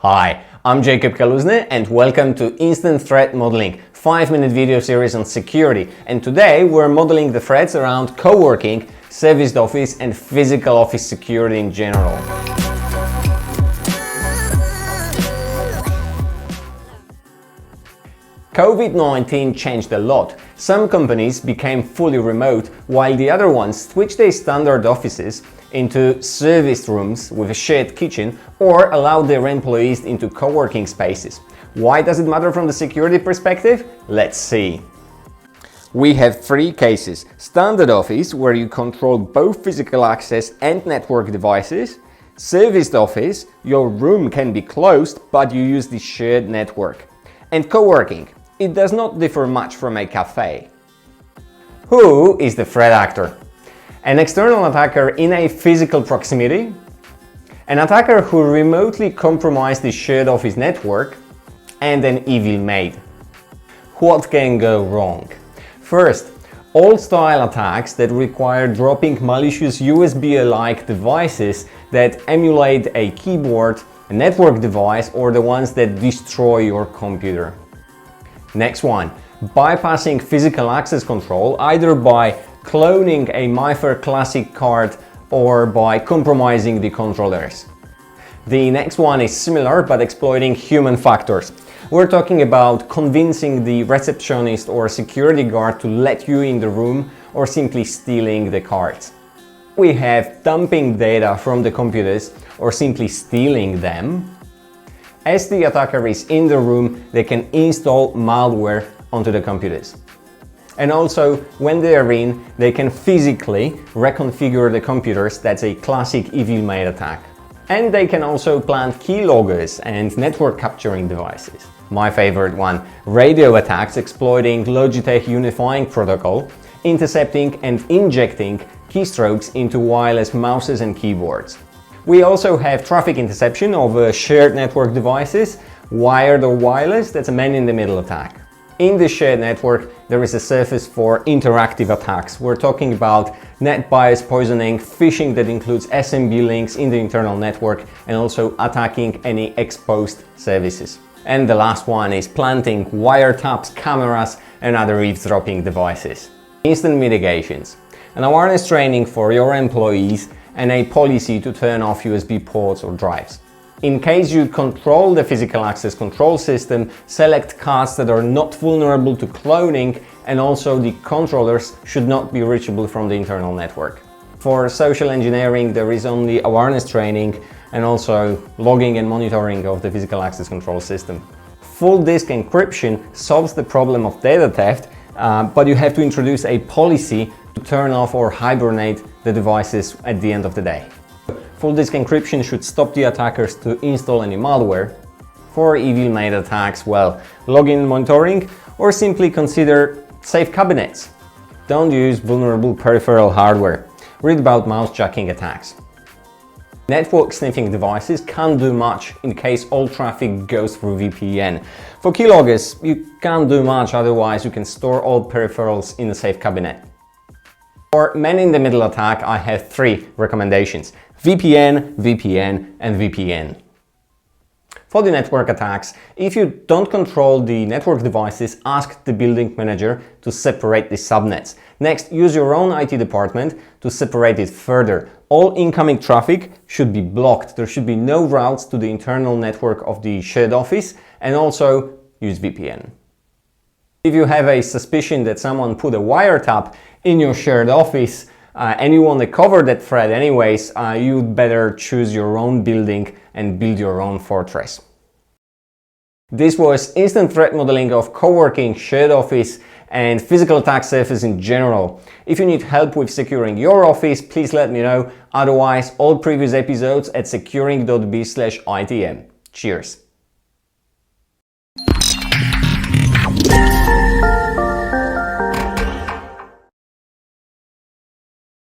Hi, I'm Jacob Kaluzny and welcome to Instant Threat Modeling, 5-minute video series on security. And today we're modeling the threats around coworking, serviced office and physical office security in general. COVID-19 changed a lot. Some companies became fully remote, while the other ones switched their standard offices into serviced rooms with a shared kitchen or allowed their employees into co-working spaces. Why does it matter from the security perspective? Let's see. We have three cases. Standard office, where you control both physical access and network devices. Serviced office, your room can be closed, but you use the shared network. And co-working. It does not differ much from a cafe. Who is the threat actor? An external attacker in a physical proximity, an attacker who remotely compromised the shared office network, and an evil maid. What can go wrong? First, old-style attacks that require dropping malicious USB-like devices that emulate a keyboard, a network device, or the ones that destroy your computer. Next one, bypassing physical access control either by cloning a MyFair Classic card or by compromising the controllers. The next one is similar but exploiting human factors. We're talking about convincing the receptionist or security guard to let you in the room or simply stealing the cards. We have dumping data from the computers or simply stealing them. As the attacker is in the room, they can install malware onto the computers. And also, when they are in, they can physically reconfigure the computers. That's a classic evil maid attack. And they can also plant keyloggers and network capturing devices. My favorite one, radio attacks exploiting Logitech unifying protocol, intercepting and injecting keystrokes into wireless mouses and keyboards. We also have traffic interception of shared network devices, wired or wireless. That's a man-in-the-middle attack. In the shared network, there is a surface for interactive attacks. We're talking about net bias poisoning, phishing that includes SMB links in the internal network, and also attacking any exposed services. And the last one is planting wiretaps, cameras, and other eavesdropping devices. Instant mitigations, an awareness training for your employees, and a policy to turn off USB ports or drives. In case you control the physical access control system, select cards that are not vulnerable to cloning, and also the controllers should not be reachable from the internal network. For social engineering, there is only awareness training and also logging and monitoring of the physical access control system. Full disk encryption solves the problem of data theft, but you have to introduce a policy to turn off or hibernate the devices at the end of the day. Full disk encryption should stop the attackers to install any malware. For evil maid attacks, well, login monitoring or simply consider safe cabinets. Don't use vulnerable peripheral hardware. Read about mouse jacking attacks. Network sniffing devices can't do much in case all traffic goes through VPN. For keyloggers, you can't do much, otherwise you can store all peripherals in a safe cabinet. For man-in-the-middle attack, I have three recommendations: VPN, VPN, and VPN. For the network attacks, if you don't control the network devices, ask the building manager to separate the subnets. Next, use your own IT department to separate it further. All incoming traffic should be blocked. There should be no routes to the internal network of the shared office, and also use VPN. If you have a suspicion that someone put a wiretap in your shared office and you want to cover that threat anyways, you'd better choose your own building and build your own fortress. This was instant threat modeling of coworking, shared office, and physical attack surface in general. If you need help with securing your office, please let me know. Otherwise, all previous episodes at securing.biz/ITM. Cheers!